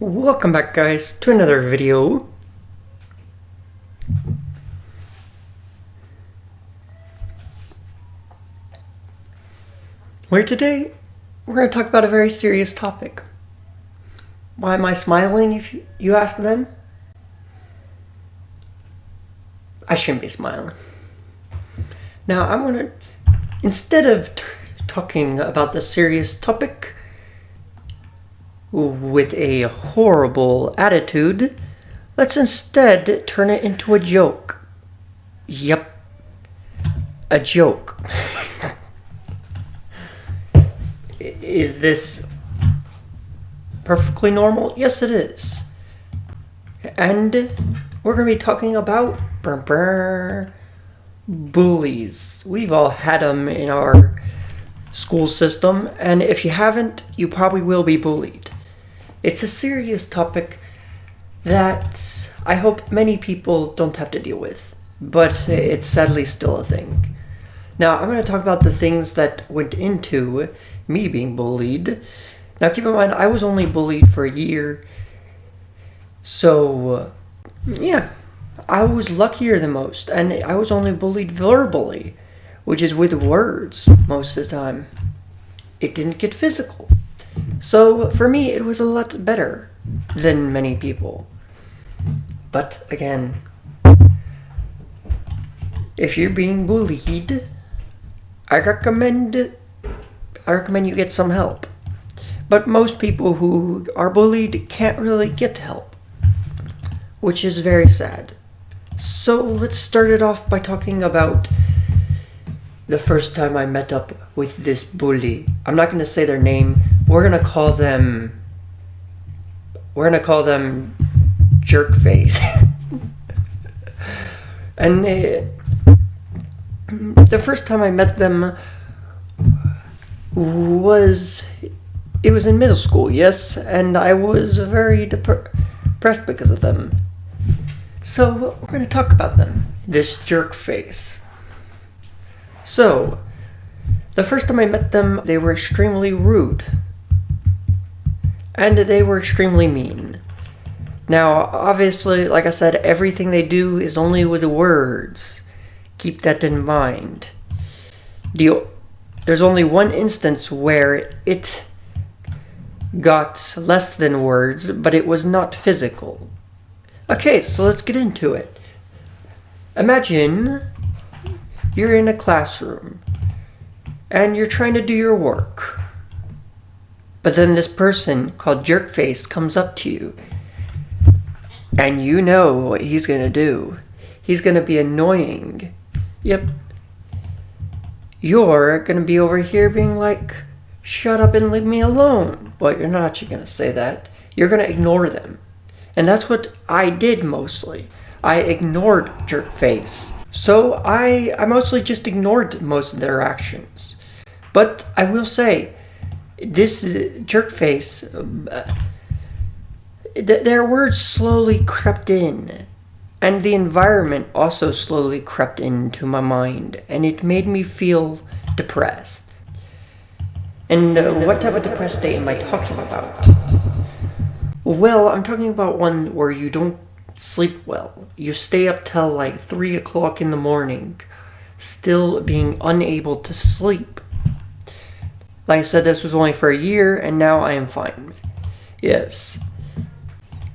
Welcome back, guys, to another video. Where today we're going to talk about a very serious topic. Why am I smiling, if you ask then? I shouldn't be smiling. Now, I'm going to, instead of talking about the serious topic with a horrible attitude, let's instead turn it into a joke. Yep, a joke. Is this perfectly normal? Yes, it is. And we're going to be talking about bullies. We've all had them in our school system, and if you haven't, you probably will be bullied. It's a serious topic that I hope many people don't have to deal with, but it's sadly still a thing. Now, I'm going to talk about the things that went into me being bullied. Now, keep in mind, I was only bullied for a year, so yeah, I was luckier than most, and I was only bullied verbally, which is with words most of the time. It didn't get physical. So for me, it was a lot better than many people. But again, if you're being bullied, I recommend you get some help. But most people who are bullied can't really get help, which is very sad. So let's start it off by talking about the first time I met up with this bully. I'm not going to say their name. We're going to call them Jerkface. And the first time I met them was in middle school, yes, and I was very depressed because of them. So we're going to talk about them. This Jerkface. So, the first time I met them, they were extremely rude. And they were extremely mean. Now, obviously, like I said, everything they do is only with words. Keep that in mind. There's only one instance where it got less than words, but it was not physical. Okay, so let's get into it. Imagine you're in a classroom and you're trying to do your work. But then this person called Jerkface comes up to you, and you know what he's going to do. He's going to be annoying. Yep. You're going to be over here being like, shut up and leave me alone. Well, you're not actually going to say that. You're going to ignore them. And that's what I did mostly. I ignored Jerkface. So I mostly just ignored most of their actions. But I will say, this Jerkface, their words slowly crept in. And the environment also slowly crept into my mind. And it made me feel depressed. And what type of depressed state am I talking about? Well, I'm talking about one where you don't sleep well. You stay up till like 3 o'clock in the morning, still being unable to sleep. Like I said, this was only for a year, and now I am fine. Yes.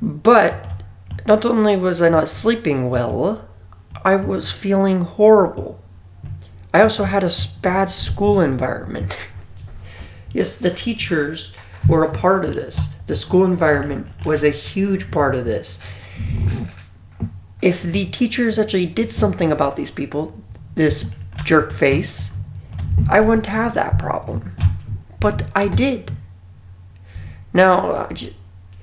But not only was I not sleeping well, I was feeling horrible. I also had a bad school environment. Yes, the teachers were a part of this. The school environment was a huge part of this. If the teachers actually did something about these people, this Jerkface, I wouldn't have that problem. But I did. Now,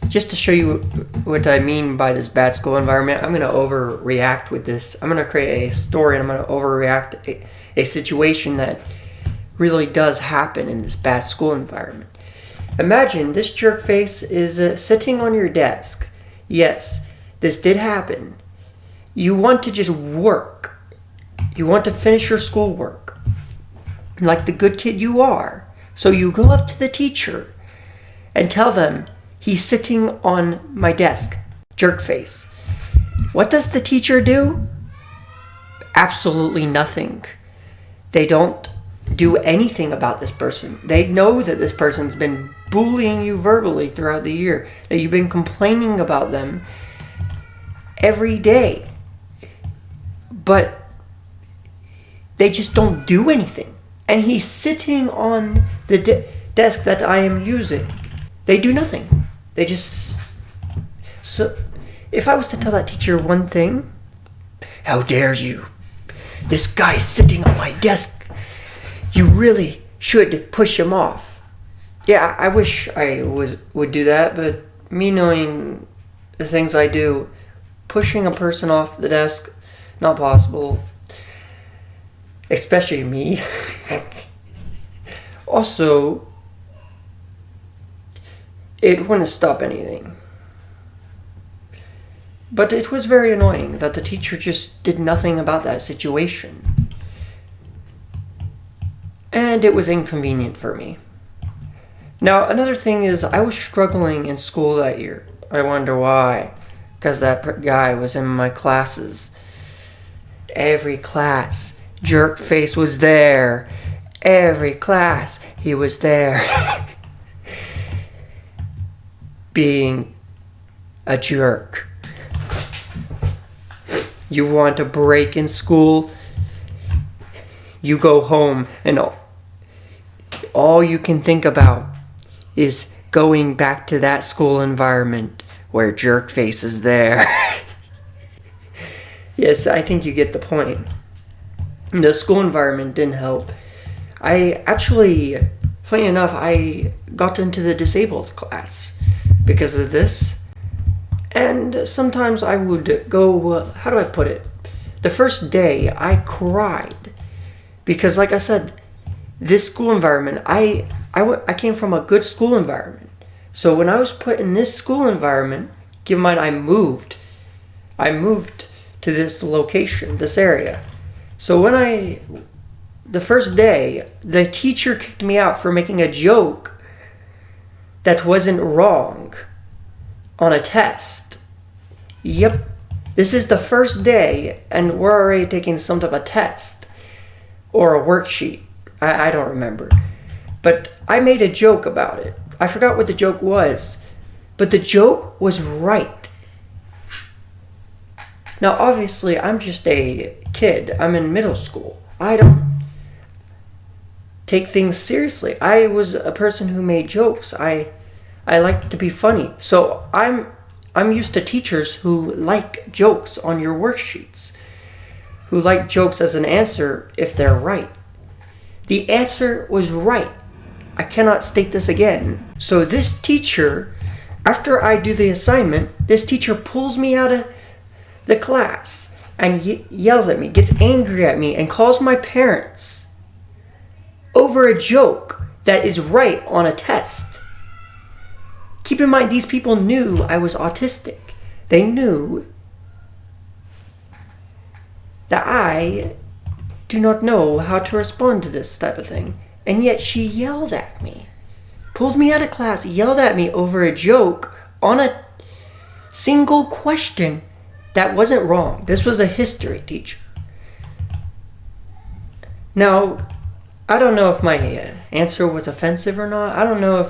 just to show you what I mean by this bad school environment, I'm going to overreact with this. I'm going to create a story, and I'm going to overreact a situation that really does happen in this bad school environment. Imagine this Jerkface is sitting on your desk. Yes, this did happen. You want to just work. You want to finish your schoolwork, like the good kid you are. So you go up to the teacher and tell them, He's sitting on my desk. Jerk face. What does the teacher do? Absolutely nothing. They don't do anything about this person. They know that this person's been bullying you verbally throughout the year, that you've been complaining about them every day. But they just don't do anything. And he's sitting on the desk that I am using. They do nothing. They just... So, if I was to tell that teacher one thing, how dare you? This guy's sitting on my desk. You really should push him off. Yeah, I wish I would do that, but me knowing the things I do, pushing a person off the desk, not possible. Especially me. Also, it wouldn't stop anything. But it was very annoying that the teacher just did nothing about that situation. And it was inconvenient for me. Now, another thing is I was struggling in school that year. I wonder why. Because that guy was in my classes. Every class, jerk face was there. Every class, he was there. Being a jerk. You want a break in school? You go home and all you can think about is going back to that school environment where jerk face is there. Yes, I think you get the point. The school environment didn't help. I actually, funny enough, I got into the disabled class because of this. And sometimes I would go, how do I put it? The first day I cried because, like I said, this school environment, I came from a good school environment. So when I was put in this school environment, keep in mind I moved to this location, this area. So the first day, the teacher kicked me out for making a joke that wasn't wrong on a test. Yep, this is the first day and we're already taking some type of test or a worksheet. I don't remember. But I made a joke about it. I forgot what the joke was, but the joke was right. Now, obviously, I'm just a kid. I'm in middle school. I don't take things seriously. I was a person who made jokes. I like to be funny. So I'm used to teachers who like jokes on your worksheets, who like jokes as an answer if they're right. The answer was right. I cannot state this again. So this teacher, after I do the assignment, this teacher pulls me out of the class and yells at me, gets angry at me, and calls my parents over a joke that is right on a test. Keep in mind, these people knew I was autistic. They knew that I do not know how to respond to this type of thing. And yet she yelled at me. Pulled me out of class, yelled at me over a joke on a single question that wasn't wrong. This was a history teacher. Now, I don't know if my answer was offensive or not. I don't know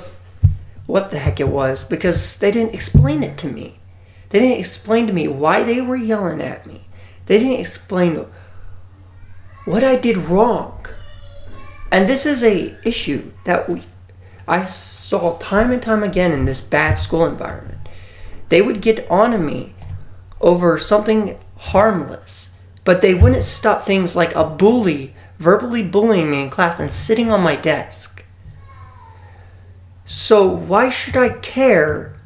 what the heck it was, because they didn't explain it to me. They didn't explain to me why they were yelling at me. They didn't explain what I did wrong. And this is a issue that I saw time and time again in this bad school environment. They would get on to me over something harmless, but they wouldn't stop things like a bully verbally bullying me in class and sitting on my desk. So why should I care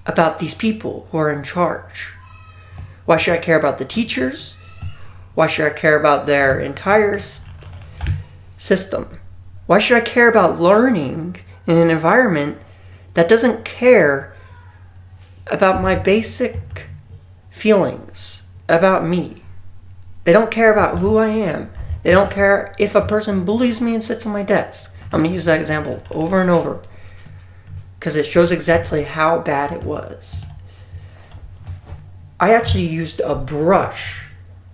about these people who are in charge? Why should I care about the teachers? Why should I care about their entire system? Why should I care about learning in an environment that doesn't care about my basic feelings about me? They don't care about who I am. They don't care if a person bullies me and sits on my desk. I'm going to use that example over and over, because it shows exactly how bad it was. I actually used a brush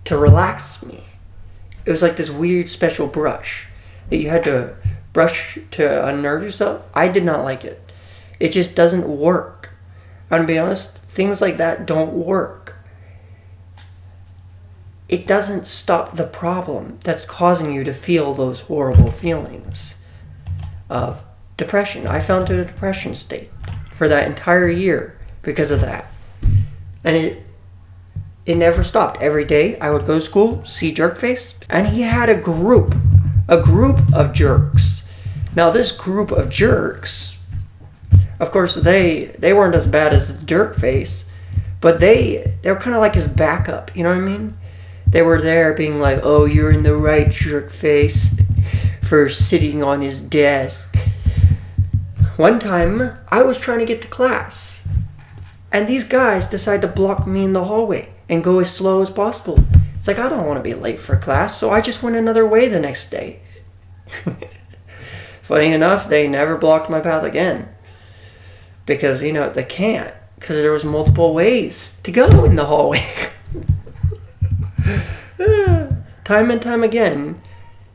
to relax me. It was like this weird special brush that you had to brush to unnerve yourself. I did not like it. It just doesn't work. I'm gonna be honest, things like that don't work. It doesn't stop the problem that's causing you to feel those horrible feelings of depression. I fell into a depression state for that entire year because of that. And it never stopped. Every day I would go to school, see Jerkface, and he had a group of jerks. Now this group of jerks, of course they weren't as bad as the Jerkface, but they were kind of like his backup, you know what I mean? They were there being like, oh, you're in the right, Jerkface, for sitting on his desk. One time, I was trying to get to class, and these guys decided to block me in the hallway and go as slow as possible. It's like, I don't want to be late for class, so I just went another way the next day. Funny enough, they never blocked my path again. Because, they can't. Because there was multiple ways to go in the hallway. Time and time again,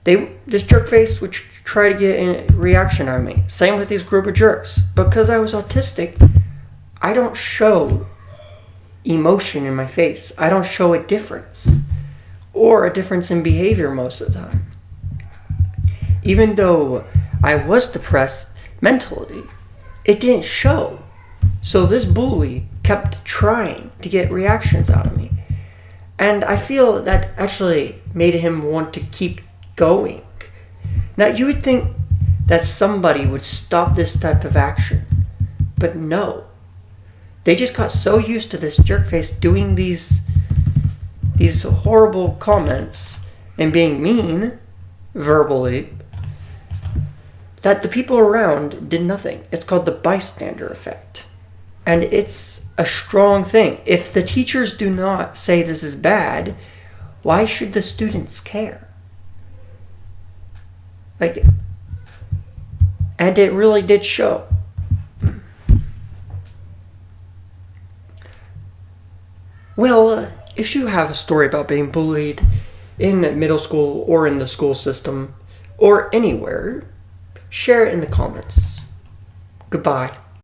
this Jerkface would try to get a reaction on me. Same with these group of jerks. Because I was autistic, I don't show emotion in my face. I don't show a difference. Or a difference in behavior most of the time. Even though I was depressed mentally, it didn't show. So this bully kept trying to get reactions out of me. And I feel that actually made him want to keep going. Now, you would think that somebody would stop this type of action. But no. They just got so used to this Jerkface doing these horrible comments and being mean verbally that the people around did nothing. It's called the bystander effect. And it's a strong thing. If the teachers do not say this is bad, why should the students care? And it really did show. Well, if you have a story about being bullied in middle school or in the school system or anywhere, share it in the comments. Goodbye.